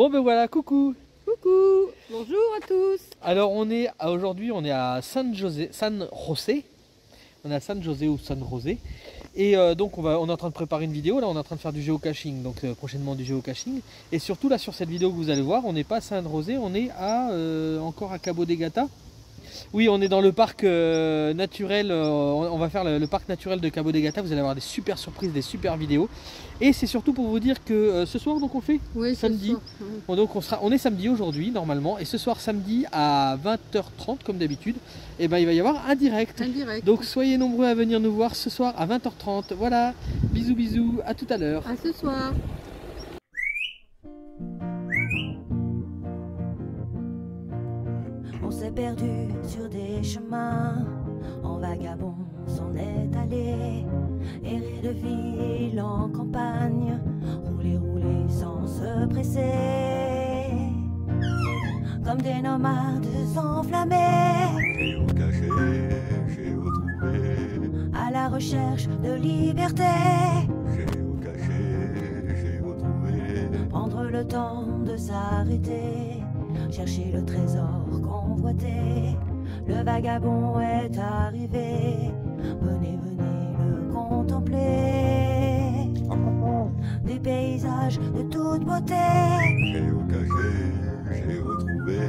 Bon ben voilà, coucou. Coucou, bonjour à tous. Alors aujourd'hui on est à San José. On est à San José ou San José. Et donc on est en train de préparer une vidéo, là on est en train de faire du géocaching, donc prochainement du géocaching. Et surtout là sur cette vidéo que vous allez voir, on n'est pas à San José, on est encore à Cabo de Gata. Oui, on est dans le parc naturel, on va faire le parc naturel de Cabo de Gata, vous allez avoir des super surprises, des super vidéos. Et c'est surtout pour vous dire que ce soir, donc on fait samedi. Bon, donc on est samedi aujourd'hui normalement, et ce soir samedi à 20h30 comme d'habitude, et ben il va y avoir un direct. Donc soyez nombreux à venir nous voir ce soir à 20h30. Voilà, bisous bisous, à tout à l'heure. À ce soir. On s'est perdu sur des chemins, en vagabond s'en est allé, errer de ville en campagne, rouler, rouler sans se presser, comme des nomades enflammés, géo-caché, à la recherche de liberté, géo-caché, géo-trouvé, prendre le temps de s'arrêter, chercher le trésor convoité. Le vagabond est arrivé, venez, venez le contempler. Des paysages de toute beauté, géo-caché, géo-trouvé,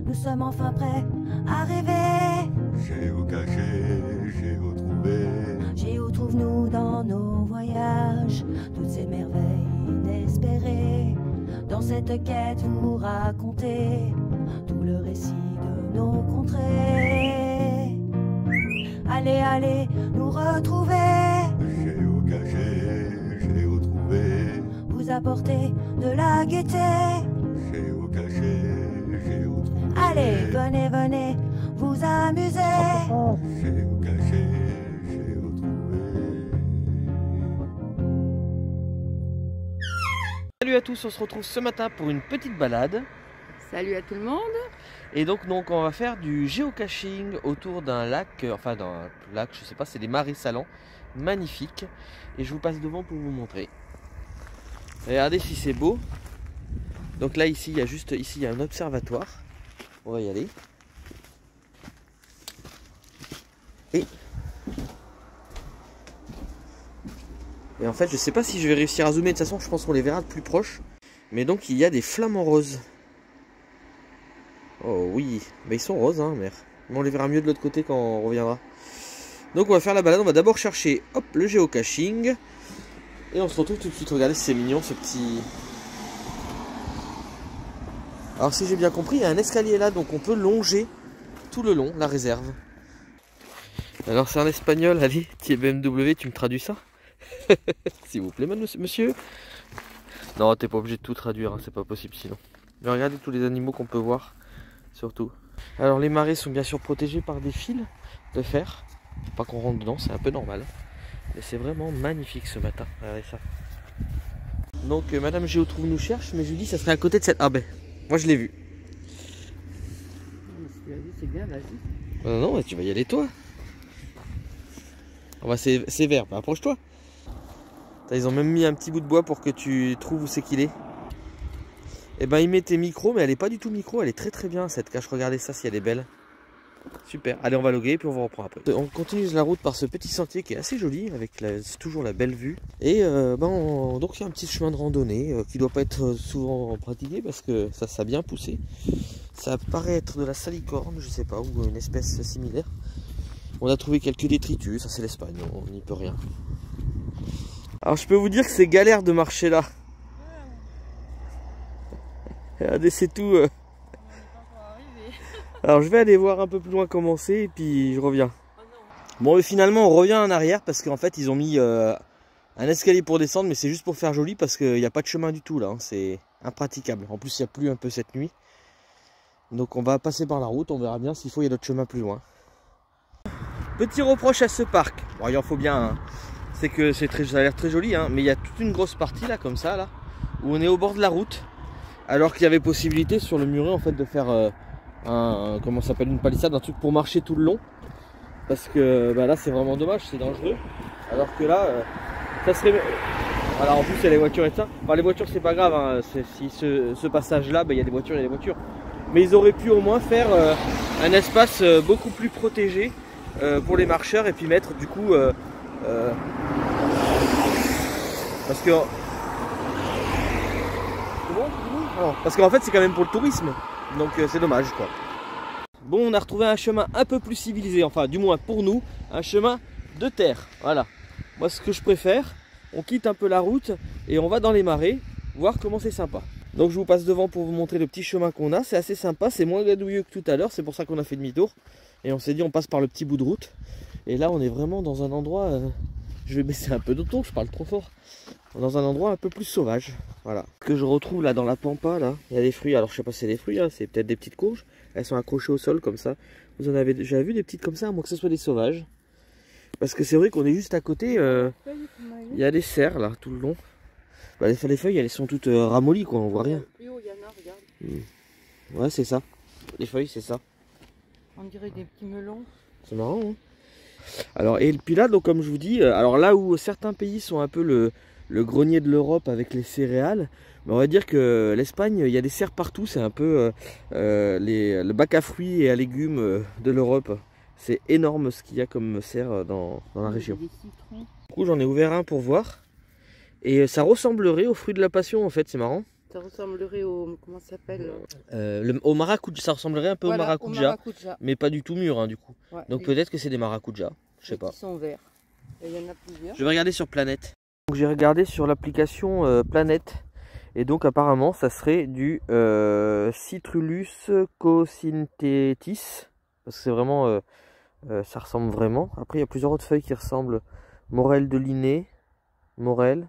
nous sommes enfin prêts à rêver. géo-caché, géo-trouvé, Géo trouve-nous dans nos voyages, toutes ces merveilles inespérées. Dans cette quête vous racontez tout le récit de nos contrées. Allez, allez, nous retrouver, géo-caché, géo-trouvé, vous apporter de la gaieté. géo-caché, géo-trouvé, Allez, venez, venez, vous amuser. géo-caché, géo-trouvé. Salut à tous, on se retrouve ce matin pour une petite balade. Salut à tout le monde. Et donc on va faire du géocaching autour d'un lac, d'un lac, je sais pas, c'est des marais salants, magnifiques. Et je vous passe devant pour vous montrer. Regardez si c'est beau. Donc là ici il y a un observatoire. On va y aller. Et en fait je sais pas si je vais réussir à zoomer, de toute façon je pense qu'on les verra de plus proche. Mais donc il y a des flamants roses. Oh oui, mais ils sont roses hein, merde. Mais on les verra mieux de l'autre côté quand on reviendra. Donc on va faire la balade, on va d'abord chercher hop, le géocaching. Et on se retrouve tout de suite, regardez c'est mignon ce petit... Alors si j'ai bien compris, il y a un escalier là, donc on peut longer tout le long la réserve. Alors c'est en espagnol, allez, BMW, tu me traduis ça? S'il vous plaît monsieur. Non, t'es pas obligé de tout traduire, hein, c'est pas possible sinon. Mais regardez tous les animaux qu'on peut voir. Surtout. Alors les marais sont bien sûr protégés par des fils de fer. Faut pas qu'on rentre dedans, c'est un peu normal. Mais c'est vraiment magnifique ce matin. Regardez ça. Donc Madame Géotrouve nous cherche, mais je lui dis ça serait à côté de cette... Ah ben, moi je l'ai vu. C'est bien, vas-y. Non, non, tu vas y aller toi. On va c'est vert, bah, approche-toi. Ils ont même mis un petit bout de bois pour que tu trouves où c'est qu'il est. Et ben il met tes micros, mais elle est pas du tout micro, elle est très très bien cette cache. Regardez ça si elle est belle. Super, allez on va loguer puis on va reprendre après. On continue la route par ce petit sentier qui est assez joli, avec toujours la belle vue. Et donc il y a un petit chemin de randonnée qui doit pas être souvent pratiqué parce que ça a bien poussé. Ça paraît être de la salicorne, je sais pas, ou une espèce similaire. On a trouvé quelques détritus, ça c'est l'Espagne, on n'y peut rien. Alors je peux vous dire que c'est galère de marcher là. Regardez, c'est tout. Alors je vais aller voir un peu plus loin comment c'est et puis je reviens. Bon, et finalement on revient en arrière parce qu'en fait ils ont mis un escalier pour descendre, mais c'est juste pour faire joli parce qu'il n'y a pas de chemin du tout là. Hein. C'est impraticable. En plus il y a plu un peu cette nuit. Donc on va passer par la route, on verra bien s'il faut, il y a d'autres chemins plus loin. Petit reproche à ce parc. Bon, il en faut bien. Hein. C'est que ça a l'air très joli, hein, mais il y a toute une grosse partie là comme ça là où on est au bord de la route. Alors qu'il y avait possibilité sur le muret en fait de faire comment ça s'appelle, une palissade, un truc pour marcher tout le long. Parce que là c'est vraiment dommage, c'est dangereux. Alors que là, ça serait... Voilà, en plus il y a les voitures et ça. Enfin les voitures c'est pas grave, hein. Si ce passage là, il y a des voitures, il y a des voitures. Mais ils auraient pu au moins faire un espace beaucoup plus protégé pour les marcheurs et puis mettre du coup parce que parce qu'en fait c'est quand même pour le tourisme, donc c'est dommage quoi. Bon, on a retrouvé un chemin un peu plus civilisé, enfin du moins pour nous, un chemin de terre. Voilà, moi ce que je préfère, on quitte un peu la route et on va dans les marais voir comment c'est sympa. Donc je vous passe devant pour vous montrer le petit chemin qu'on a, c'est assez sympa, c'est moins gadouilleux que tout à l'heure, c'est pour ça qu'on a fait demi-tour. Et on s'est dit on passe par le petit bout de route. Et là on est vraiment dans un endroit, je vais baisser un peu de ton, je parle trop fort. Dans un endroit un peu plus sauvage, voilà. Ce que je retrouve là dans la pampa, là, il y a des fruits, alors je sais pas si c'est des fruits, hein, c'est peut-être des petites courges. Elles sont accrochées au sol comme ça. Vous en avez déjà vu des petites comme ça, à moins que ce soit des sauvages. Parce que c'est vrai qu'on est juste à côté, il y a des cerfs là tout le long. Bah, les feuilles elles sont toutes ramollies quoi, on voit rien. Plus haut, il y en a, regarde. Ouais c'est ça, les feuilles c'est ça. On dirait des petits melons. C'est marrant hein. Alors et puis là donc comme je vous dis, alors là où certains pays sont un peu le grenier de l'Europe avec les céréales, mais on va dire que l'Espagne il y a des serres partout, c'est un peu le bac à fruits et à légumes de l'Europe. C'est énorme ce qu'il y a comme serre dans la région. Du coup j'en ai ouvert un pour voir. Et ça ressemblerait aux fruits de la passion en fait, c'est marrant. Ça ressemblerait au, comment ça s'appelle au maracuja, ça ressemblerait un peu voilà, au maracuja, mais pas du tout mûr hein, du coup. Ouais, donc peut-être que c'est des maracujas, je sais pas. Ils sont verts. Et il y en a plusieurs. Je vais regarder sur Planète. Donc j'ai regardé sur l'application Planète et donc apparemment ça serait du Citrullus cosynthetis parce que c'est vraiment, ça ressemble vraiment. Après il y a plusieurs autres feuilles qui ressemblent. Morel de Linné, Morel.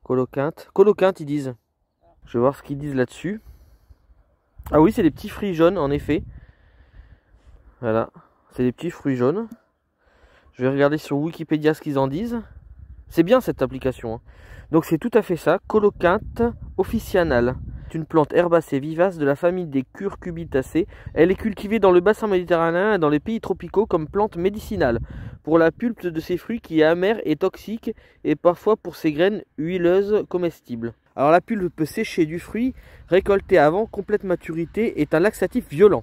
Coloquinte. Coloquinte ils disent. Je vais voir ce qu'ils disent là-dessus. Ah oui c'est des petits fruits jaunes en effet. Voilà. C'est des petits fruits jaunes. Je vais regarder sur Wikipédia ce qu'ils en disent. C'est bien cette application. Hein. Donc c'est tout à fait ça. Coloquinte officinale. C'est une plante herbacée vivace de la famille des curcubitacées. Elle est cultivée dans le bassin méditerranéen et dans les pays tropicaux comme plante médicinale. Pour la pulpe de ses fruits qui est amère et toxique et parfois pour ses graines huileuses comestibles. Alors la pulpe séchée du fruit, récoltée avant complète maturité, est un laxatif violent.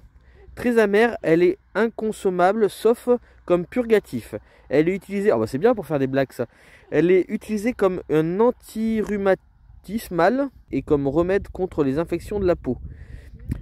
Très amère, elle est inconsommable sauf comme purgatif. Elle est utilisée, oh bah c'est bien pour faire des blagues ça. Elle est utilisée comme un antirhumatismal et comme remède contre les infections de la peau.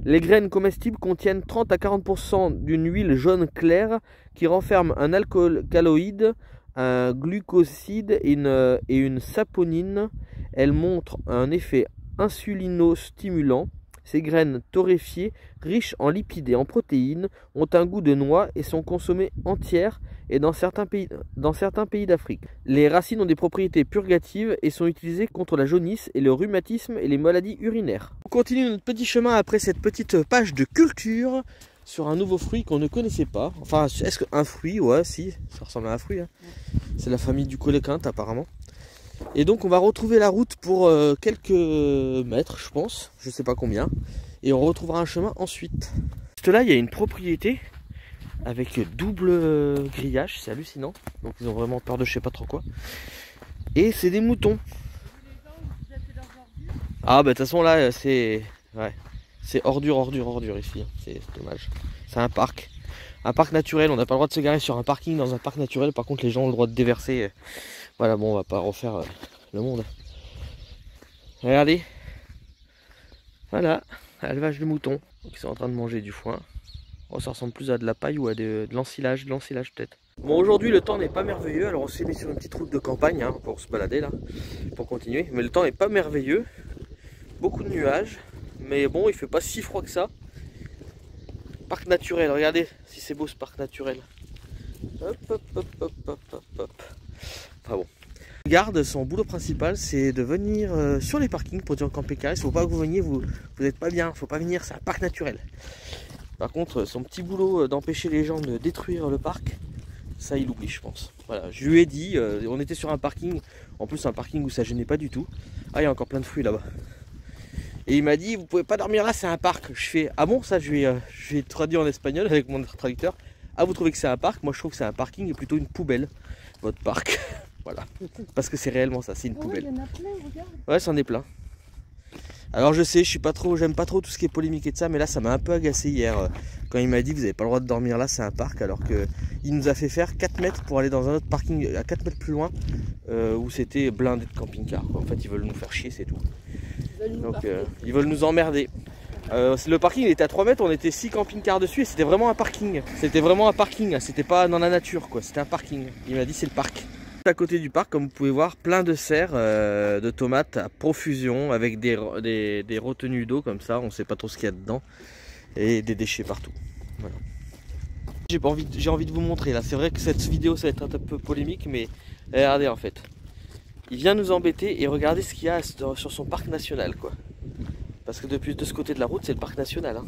Les graines comestibles contiennent 30 à 40% d'une huile jaune claire qui renferme un alcaloïde, un glucoside et une saponine. Elles montrent un effet insulino-stimulant. Ces graines torréfiées, riches en lipides et en protéines, ont un goût de noix et sont consommées entières et dans certains pays d'Afrique. Les racines ont des propriétés purgatives et sont utilisées contre la jaunisse et le rhumatisme et les maladies urinaires. On continue notre petit chemin après cette petite page de culture sur un nouveau fruit qu'on ne connaissait pas. Enfin, est-ce qu'un fruit? Ouais, si, ça ressemble à un fruit. Hein. C'est la famille du coloquinte apparemment. Et donc on va retrouver la route pour quelques mètres je pense, je sais pas combien. Et on retrouvera un chemin ensuite. Juste là il y a une propriété avec double grillage, c'est hallucinant. Donc ils ont vraiment peur de je sais pas trop quoi. Et c'est des moutons. Ah bah de toute façon là c'est... Ouais. C'est ordure ici, c'est dommage. C'est un parc naturel, on n'a pas le droit de se garer sur un parking dans un parc naturel. Par contre les gens ont le droit de déverser. Voilà, bon, on va pas refaire le monde. Regardez. Voilà, élevage de moutons. Donc, ils sont en train de manger du foin. Oh, ça ressemble plus à de la paille ou à de l'ensilage peut-être. Bon, aujourd'hui, le temps n'est pas merveilleux. Alors, on s'est mis sur une petite route de campagne hein, pour se balader là, pour continuer. Mais le temps n'est pas merveilleux. Beaucoup de nuages. Mais bon, il fait pas si froid que ça. Parc naturel, regardez si c'est beau ce parc naturel. Hop, hop, hop, hop, hop, hop, hop. Enfin bon. Le garde, son boulot principal, c'est de venir sur les parkings pour dire camper carré. Il ne faut pas que vous veniez, vous n'êtes pas bien, il ne faut pas venir, c'est un parc naturel. Par contre, son petit boulot d'empêcher les gens de détruire le parc, ça il oublie je pense. Voilà, je lui ai dit, on était sur un parking, en plus un parking où ça gênait pas du tout. Ah, il y a encore plein de fruits là-bas. Et il m'a dit, vous pouvez pas dormir là, c'est un parc. Je fais, ah bon, ça je vais traduire en espagnol avec mon traducteur. Ah, vous trouvez que c'est un parc? Moi je trouve que c'est un parking et plutôt une poubelle, votre parc. Voilà. Parce que c'est réellement ça, c'est une Ah ouais, poubelle. il y en a plein, regarde. Ouais, c'en est plein. Alors je sais, j'aime pas trop tout ce qui est polémique et de ça, mais là ça m'a un peu agacé hier quand il m'a dit vous avez pas le droit de dormir là, c'est un parc, alors que il nous a fait faire 4 mètres pour aller dans un autre parking à 4 mètres plus loin où c'était blindé de camping-car. En fait ils veulent nous faire chier, c'est tout. Donc ils veulent nous emmerder. Le parking il était à 3 mètres, on était 6 camping-cars dessus et c'était vraiment un parking. C'était vraiment un parking, c'était pas dans la nature quoi, c'était un parking. Il m'a dit c'est le parc. À côté du parc, comme vous pouvez voir, plein de serres de tomates à profusion avec des retenues d'eau comme ça, on ne sait pas trop ce qu'il y a dedans, et des déchets partout. Voilà. J'ai envie de vous montrer là, c'est vrai que cette vidéo ça va être un peu polémique, mais regardez en fait. Il vient nous embêter et regardez ce qu'il y a sur son parc national quoi. Parce que depuis de ce côté de la route c'est le parc national. Hein.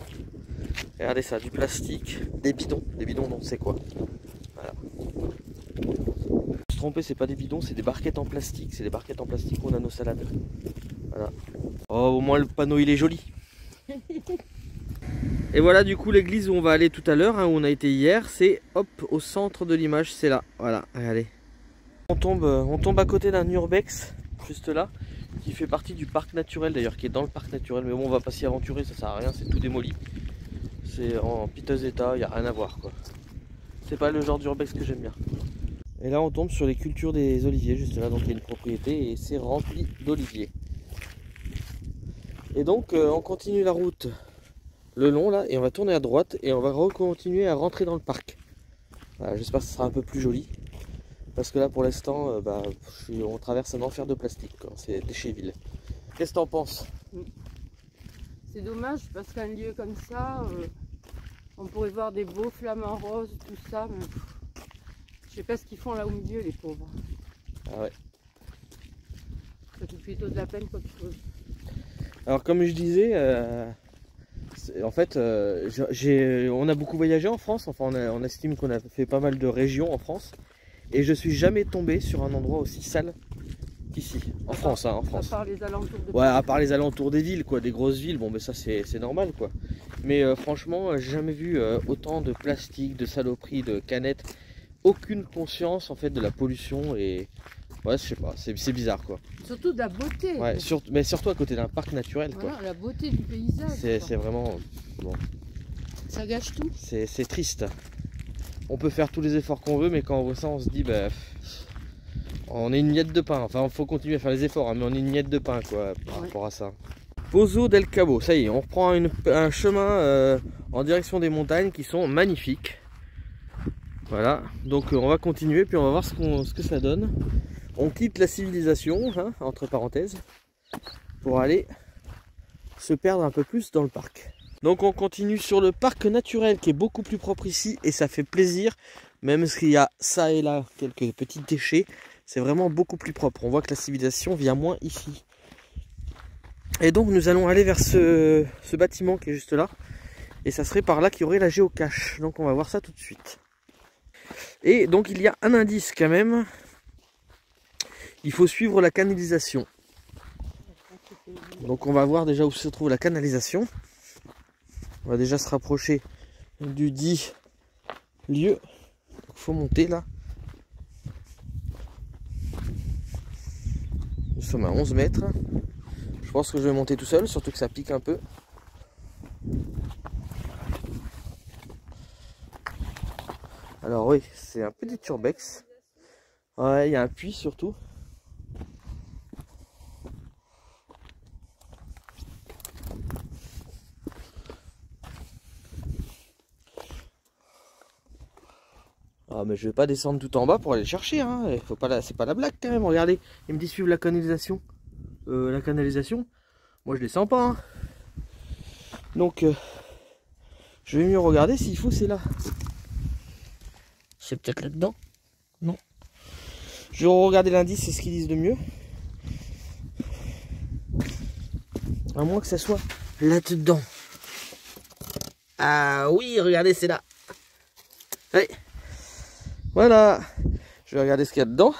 Regardez ça, du plastique, des bidons non c'est quoi. Voilà. Trompé, c'est pas des bidons, c'est des barquettes en plastique. C'est des barquettes en plastique où on a nos salades. Voilà. Oh, au moins le panneau il est joli. Et voilà du coup l'église où on va aller tout à l'heure, hein, où on a été hier, c'est hop au centre de l'image, c'est là. Voilà, regardez. On tombe à côté d'un urbex, juste là, qui fait partie du parc naturel d'ailleurs, qui est dans le parc naturel. Mais bon, on va pas s'y aventurer, ça sert à rien, c'est tout démoli. C'est en piteux état, il n'y a rien à voir quoi. C'est pas le genre d'urbex que j'aime bien. Et là on tombe sur les cultures des oliviers juste là, donc il y a une propriété et c'est rempli d'oliviers. Et donc on continue la route le long là et on va tourner à droite et on va continuer à rentrer dans le parc. Voilà, j'espère que ce sera un peu plus joli. Parce que là pour l'instant on traverse un enfer de plastique, c'est déchetville. Qu'est-ce que t'en penses? C'est dommage parce qu'un lieu comme ça, on pourrait voir des beaux flamants roses, tout ça, mais je sais pas ce qu'ils font là au milieu les pauvres. Ah ouais. Ça fait plutôt de la peine qu'autre chose. Alors comme je disais, en fait on a beaucoup voyagé en France, enfin on estime qu'on a fait pas mal de régions en France. Et je suis jamais tombé sur un endroit aussi sale qu'ici, en France, hein, en France. À part les alentours de ouais, à part les alentours des villes, quoi, des grosses villes, bon, mais ça c'est normal, quoi. Mais franchement, j'ai jamais vu autant de plastique, de saloperies, de canettes, aucune conscience en fait de la pollution et ouais, je sais pas, c'est bizarre, quoi. Surtout de la beauté. Ouais, mais surtout à côté d'un parc naturel, quoi. Voilà, la beauté du paysage. C'est vraiment bon. Ça gâche tout. C'est triste. On peut faire tous les efforts qu'on veut, mais quand on voit ça, on se dit, bah, on est une miette de pain. Enfin, il faut continuer à faire les efforts, hein, mais on est une miette de pain, quoi, par rapport à ça. Pozo del Cabo, ça y est, on reprend un chemin en direction des montagnes qui sont magnifiques. Voilà, donc on va continuer, puis on va voir ce que ça donne. On quitte la civilisation, hein, entre parenthèses, pour aller se perdre un peu plus dans le parc. Donc on continue sur le parc naturel qui est beaucoup plus propre ici et ça fait plaisir, même s'il y a ça et là quelques petits déchets, c'est vraiment beaucoup plus propre. On voit que la civilisation vient moins ici. Et donc nous allons aller vers ce bâtiment qui est juste là, et ça serait par là qu'il y aurait la géocache. Donc on va voir ça tout de suite. Et donc il y a un indice quand même, il faut suivre la canalisation. Donc on va voir déjà où se trouve la canalisation. On va déjà se rapprocher du dit lieu. Il faut monter là. Nous sommes à 11 mètres. Je pense que je vais monter tout seul, surtout que ça pique un peu. Alors oui, c'est un petit urbex. Ouais, il y a un puits surtout. Ah mais je vais pas descendre tout en bas pour aller le chercher, hein. Faut pas c'est pas la blague quand même, regardez. Il me dit suivre la canalisation. Moi je descends pas, hein. Donc je vais mieux regarder s'il faut, c'est là. C'est peut-être là-dedans. Non. Je vais regarder l'indice, c'est ce qu'ils disent de mieux. À moins que ça soit là-dedans. Ah oui, regardez, c'est là. Allez. Voilà, je vais regarder ce qu'il y a dedans.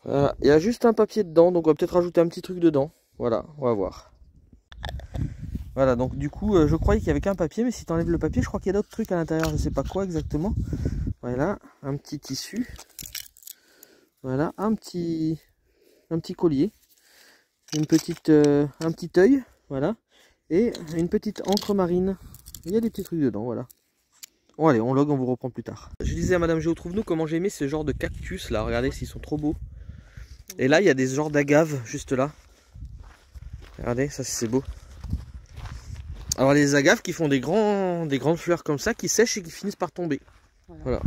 Voilà. Il y a juste un papier dedans, donc on va peut-être rajouter un petit truc dedans. Voilà, on va voir. Voilà, donc du coup, je croyais qu'il n'y avait qu'un papier, mais si tu enlèves le papier, je crois qu'il y a d'autres trucs à l'intérieur, je ne sais pas quoi exactement. Voilà, un petit tissu. Voilà, un petit collier, un petit œil, voilà, et une petite encre marine. Il y a des petits trucs dedans, voilà. Bon allez, on log, on vous reprend plus tard. Je disais à Madame Géo Trouve-nous comment j'ai aimé ce genre de cactus là, regardez s'ils sont trop beaux. Et là il y a des genres d'agaves juste là. Regardez, ça c'est beau. Alors les agaves qui font des grandes fleurs comme ça, qui sèchent et qui finissent par tomber. Voilà.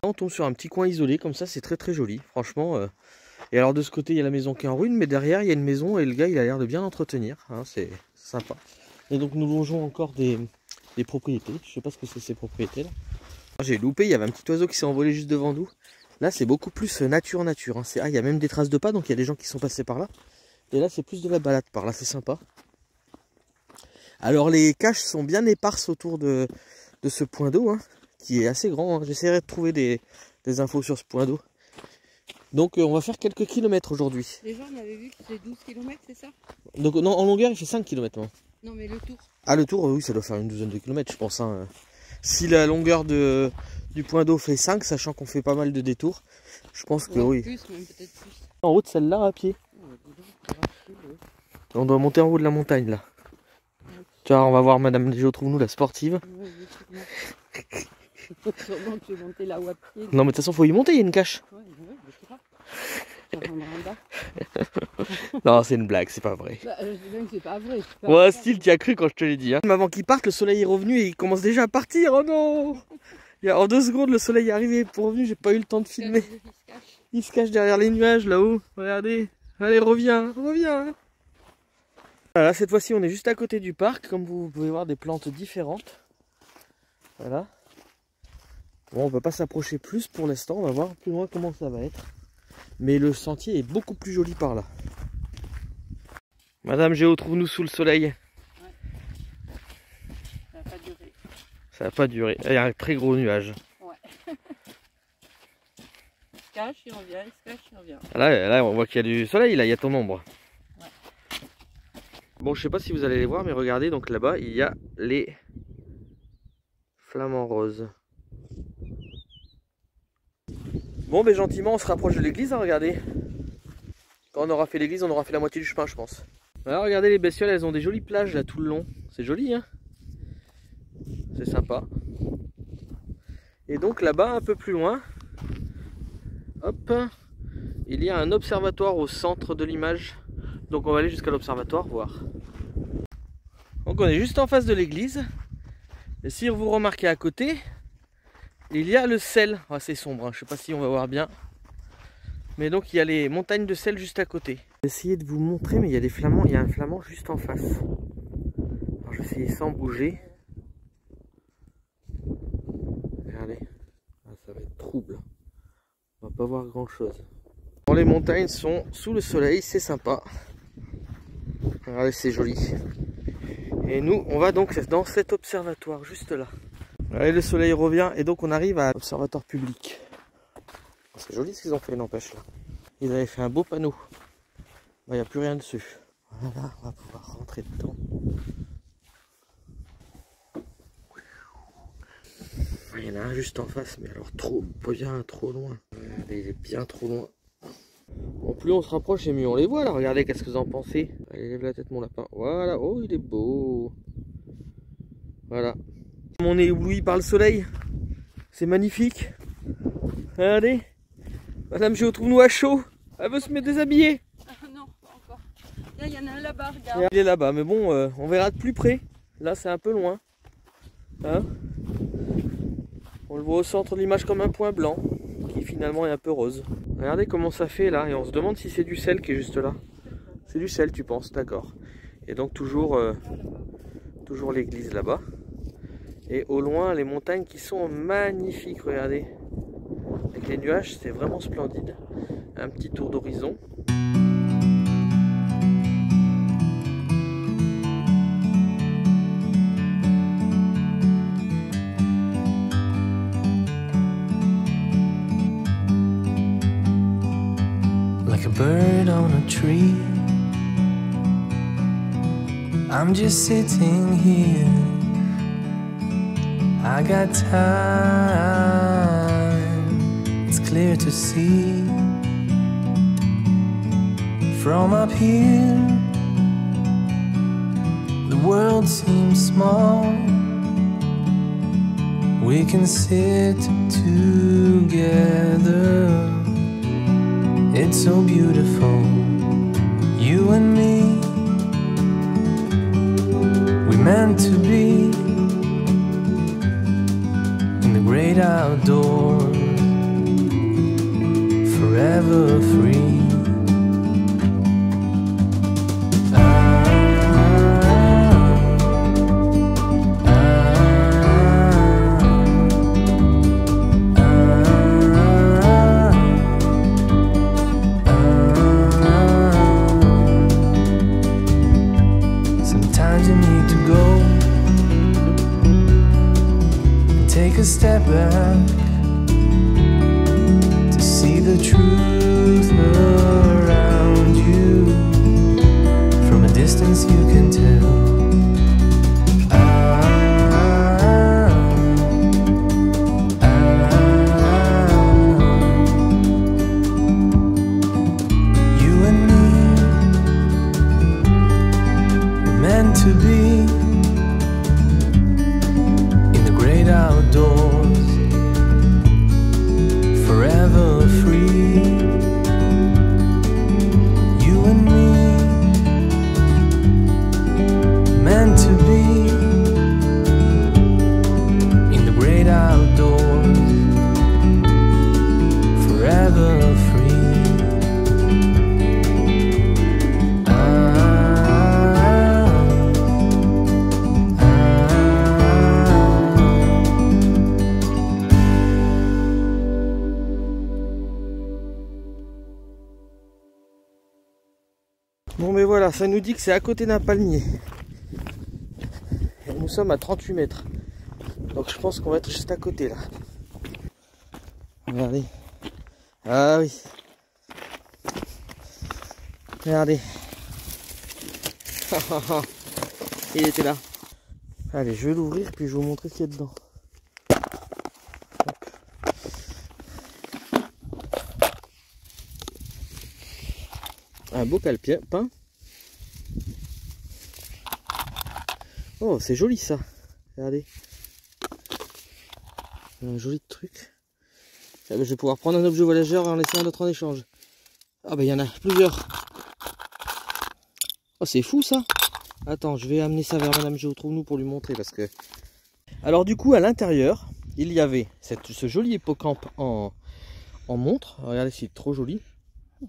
On tombe sur un petit coin isolé comme ça, c'est très très joli, franchement. Et alors de ce côté il y a la maison qui est en ruine, mais derrière il y a une maison et le gars il a l'air de bien l'entretenir, hein, c'est sympa. Et donc nous longeons encore des propriétés, je sais pas ce que c'est ces propriétés là. J'ai loupé, il y avait un petit oiseau qui s'est envolé juste devant nous. Là c'est beaucoup plus nature. Hein. Ah, il y a même des traces de pas, donc il y a des gens qui sont passés par là. Et là c'est plus de la balade par là, c'est sympa. Alors les caches sont bien éparses autour de ce point d'eau, hein, qui est assez grand. Hein. J'essaierai de trouver des infos sur ce point d'eau. Donc on va faire quelques kilomètres aujourd'hui. Déjà on avait vu que c'était 12 km, c'est ça? Donc non, en longueur il fait 5 km. Hein. Non mais le tour. Ah le tour, oui, ça doit faire une douzaine de kilomètres je pense. Hein. Si la longueur du point d'eau fait 5, sachant qu'on fait pas mal de détours, je pense que oui. Plus, même peut-être plus. En haut de celle-là à pied. On doit monter en haut de la montagne là. Tu vois, on va voir Madame Géo Trouve-nous, la sportive. Sûrement que je vais monter là-haut à pied. Non mais de toute façon faut y monter, il y a une cache. Ouais, je sais pas. Non c'est une blague, c'est pas vrai. Bah, je dis bien que c'est pas vrai. Ouais style, tu as cru quand je te l'ai dit. Hein. Même avant qu'il parte, le soleil est revenu et il commence déjà à partir. Oh non. En 2 secondes le soleil est arrivé pour revenu, j'ai pas eu le temps de filmer. Il se cache derrière les nuages là-haut. Regardez. Allez reviens. Voilà, cette fois-ci on est juste à côté du parc, comme vous pouvez voir des plantes différentes. Voilà. Bon, on peut pas s'approcher plus pour l'instant, on va voir plus loin comment ça va être. Mais le sentier est beaucoup plus joli par là. Madame Géo, trouve-nous sous le soleil. Ouais. Ça va pas durer. Ça va pas durer. Il y a un très gros nuage. Ouais. Il se cache, il revient, il se cache, il revient. Là on voit qu'il y a du soleil, là il y a ton ombre. Ouais. Bon, je sais pas si vous allez les voir, mais regardez, donc là-bas il y a les flamants roses. Bon, ben gentiment on se rapproche de l'église, hein, regardez. Quand on aura fait l'église, on aura fait la moitié du chemin, je pense. Alors regardez, les bestioles, elles ont des jolies plages là tout le long. C'est joli, hein. C'est sympa. Et donc là-bas, un peu plus loin, hop, il y a un observatoire au centre de l'image. Donc on va aller jusqu'à l'observatoire voir. Donc on est juste en face de l'église. Et si vous remarquez à côté, il y a le sel. Ah, c'est sombre, hein. Je ne sais pas si on va voir bien. Mais donc il y a les montagnes de sel juste à côté. Je vais essayer de vous montrer, mais il y a des flamands. Il y a un flamand juste en face. Alors, je vais essayer sans bouger. Regardez. Ah, ça va être trouble. On va pas voir grand chose. Bon, les montagnes sont sous le soleil, c'est sympa. Regardez, c'est joli. Et nous, on va donc dans cet observatoire, juste là. Allez, le soleil revient et donc on arrive à l'observatoire public. C'est joli ce qu'ils ont fait, n'empêche là. Ils avaient fait un beau panneau. Il n'y a plus rien dessus. Voilà, on va pouvoir rentrer dedans. Il y en a un juste en face, mais alors bien trop loin. Il est bien trop loin. Bon, plus on se rapproche et mieux on les voit là. Regardez, qu'est-ce que vous en pensez? Allez, lève la tête mon lapin. Voilà, oh il est beau. Voilà. On est ébloui par le soleil. C'est magnifique. Regardez. Madame Géo Trouve-nous à chaud. Elle veut se mettre déshabiller. Ah non, pas encore. Là, il y en a un là-bas, regarde. Il est là-bas, mais bon, on verra de plus près. Là, c'est un peu loin. Hein? On le voit au centre de l'image comme un point blanc, qui finalement est un peu rose. Regardez comment ça fait là, et on se demande si c'est du sel qui est juste là. C'est du sel, tu penses, d'accord. Et donc toujours l'église là-bas. Et au loin, les montagnes qui sont magnifiques, regardez. Avec les nuages, c'est vraiment splendide. Un petit tour d'horizon. Like a bird on a tree, I'm just sitting here. I got time, it's clear to see. From up here, the world seems small. We can sit together. It's so beautiful, you and me. We meant to be in the great outdoors, forever free. Sometimes you need to go and take a step back to see the truth around you. From a distance you can tell. You and me were meant to be in the great outdoors, forever free. You and me, meant to be in the great outdoors, forever free. Bon mais voilà, ça nous dit que c'est à côté d'un palmier. Et nous sommes à 38 mètres. Donc je pense qu'on va être juste à côté là. Regardez. Ah oui. Regardez. Il était là. Allez, je vais l'ouvrir puis je vais vous montrer ce qu'il y a dedans. Hop. Un beau calepin. Oh, c'est joli ça. Regardez. Un joli truc. Ah, ben, je vais pouvoir prendre un objet voyageur et en laisser un autre en échange. Ah ben il y en a plusieurs. Oh, c'est fou ça. Attends, je vais amener ça vers Madame Géotrouve-nous pour lui montrer parce que... Alors du coup, à l'intérieur, il y avait ce joli hippocampe en montre. Regardez, c'est trop joli.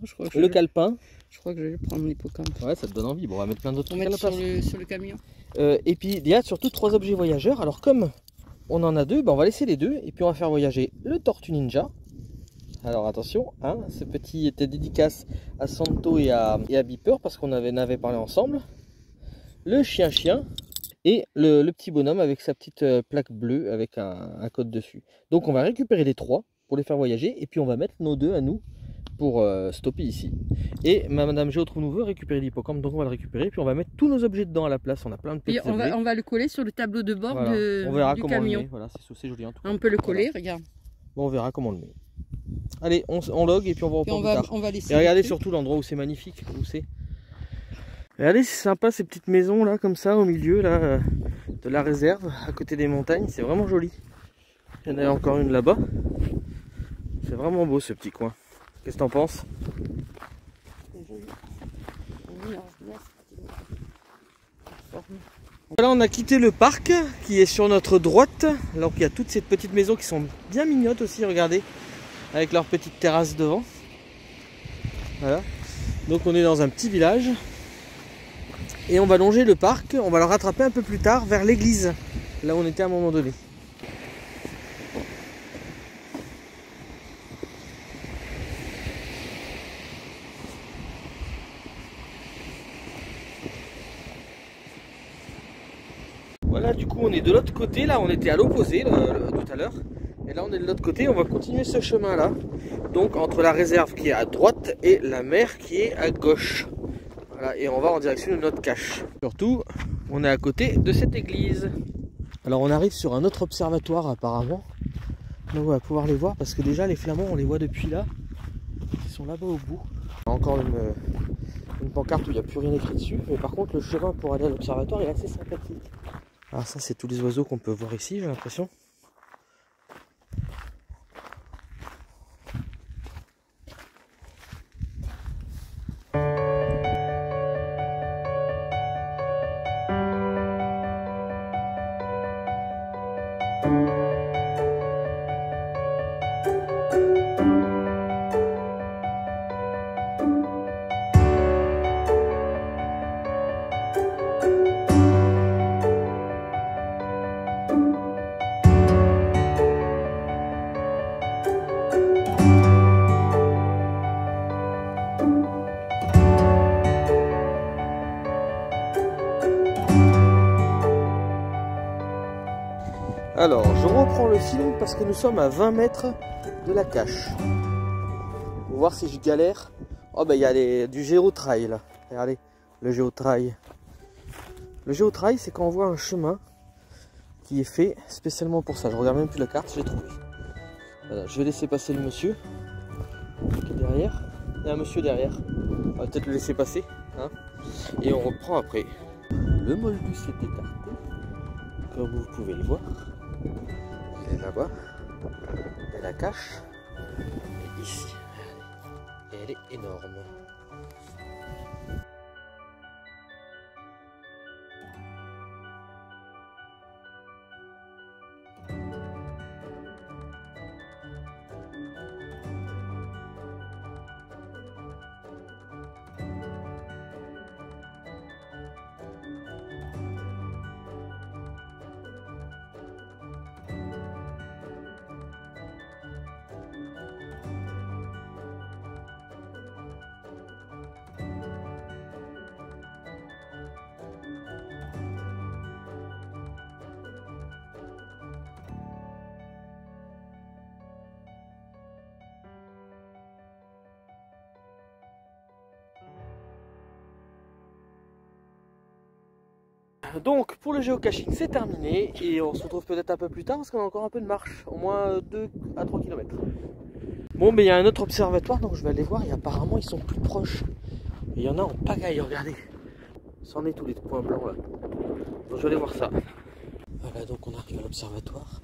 Je crois que Le calepin. Je crois que je vais prendre l'hippocampe. Ouais, ça te donne envie. Bon, on va mettre plein d'autres On trucs à va la mettre place. sur le camion. Et puis il y a surtout 3 objets voyageurs. Alors comme on en a 2, ben, on va laisser les 2 et puis on va faire voyager le Tortue Ninja. Alors attention, hein, ce petit était dédicace à Santo et à Beeper parce qu'on avait parlé ensemble. Le chien et le petit bonhomme avec sa petite plaque bleue avec un code dessus. Donc on va récupérer les 3 pour les faire voyager et puis on va mettre nos 2 à nous pour stopper ici. Et Madame Géotrouve nous veut récupérer l'hippocampe, donc on va le récupérer puis on va mettre tous nos objets dedans à la place. On a plein de petits Et on va le coller sur le tableau de bord voilà. On verra du comment camion. on le met. Voilà, c'est joli en tout cas. On peut le coller, Voilà. regarde. Bon, on verra comment on le met. Allez, on log et puis on va reprendre plus tard. On va laisser. Et regardez surtout l'endroit où c'est magnifique, où c'est. Regardez, c'est sympa ces petites maisons là, comme ça, au milieu là, de la réserve, à côté des montagnes. C'est vraiment joli. Il y en a encore une là-bas. C'est vraiment beau ce petit coin. Qu'est-ce que t'en penses? Voilà, on a quitté le parc qui est sur notre droite. Alors qu'il y a toutes ces petites maisons qui sont bien mignonnes aussi, regardez, avec leur petite terrasse devant. Voilà. Donc on est dans un petit village. Et on va longer le parc, on va le rattraper un peu plus tard vers l'église, là où on était à un moment donné. Voilà, du coup on est de l'autre côté, là on était à l'opposé tout à l'heure. Et là on est de l'autre côté, on va continuer ce chemin là. Donc entre la réserve qui est à droite et la mer qui est à gauche. Voilà, et on va en direction de notre cache. Surtout, on est à côté de cette église. Alors on arrive sur un autre observatoire apparemment. Donc on va pouvoir les voir parce que déjà les flamands on les voit depuis là. Ils sont là-bas au bout. Encore une pancarte où il n'y a plus rien écrit dessus. Mais par contre, le chemin pour aller à l'observatoire est assez sympathique. Alors ça, c'est tous les oiseaux qu'on peut voir ici, j'ai l'impression. Alors, je reprends le film parce que nous sommes à 20 mètres de la cache. On va voir si je galère. Oh ben il y a du géotrail là. Regardez, le géotrail. Le géotrail, c'est quand on voit un chemin qui est fait spécialement pour ça. Je regarde même plus la carte, je l'ai trouvé. Voilà, je vais laisser passer le monsieur qui est derrière. Il y a un monsieur derrière. On va peut-être le laisser passer. Hein, et on reprend après. Le molgus est écarté, comme vous pouvez le voir. Il est là-bas. Il y a la cache. Et ici. Et elle est énorme. Donc pour le géocaching c'est terminé et on se retrouve peut-être un peu plus tard parce qu'on a encore un peu de marche, au moins 2 à 3 km. Bon mais il y a un autre observatoire donc je vais aller voir et apparemment ils sont plus proches. Et il y en a en pagaille, regardez. C'en est tous les points blancs là. Donc je vais aller voir ça. Voilà donc on arrive à l'observatoire.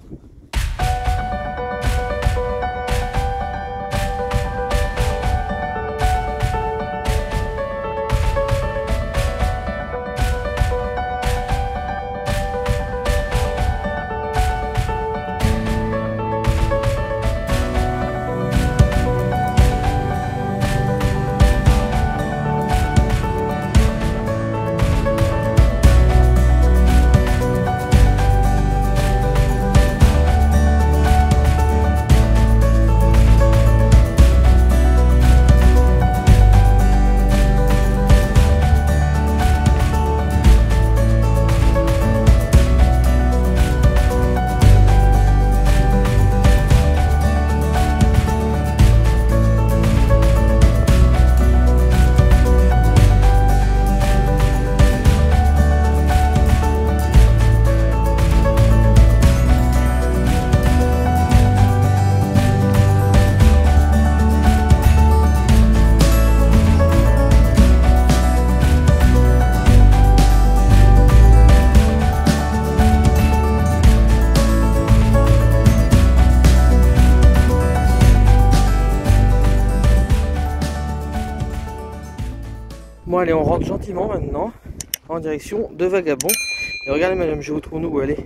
Bon allez, on rentre gentiment maintenant en direction de Vagabond. Et regardez madame, je vous trouve où elle est.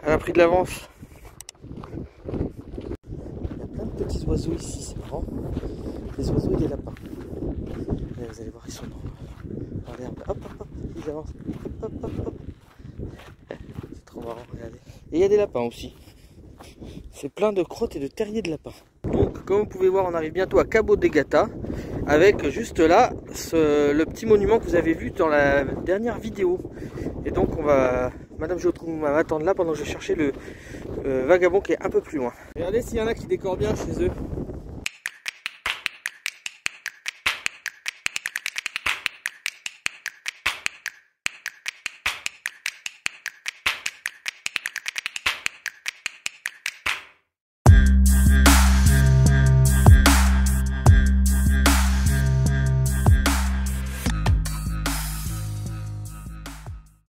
Elle a pris de l'avance. Il y a plein de petits oiseaux ici, c'est marrant. Des oiseaux et des lapins. Et vous allez voir, ils sont dans l'herbe. Hop, hop, hop, ils avancent. Hop, hop, hop, hop. C'est trop marrant, regardez. Et il y a des lapins aussi. C'est plein de crottes et de terriers de lapins. Donc comme vous pouvez voir, on arrive bientôt à Cabo de Gata, avec juste là le petit monument que vous avez vu dans la dernière vidéo. Et donc on va, madame Géotrouve va m'attendre là pendant que je vais chercher le Vagabond qui est un peu plus loin. Regardez s'il y en a qui décorent bien chez eux.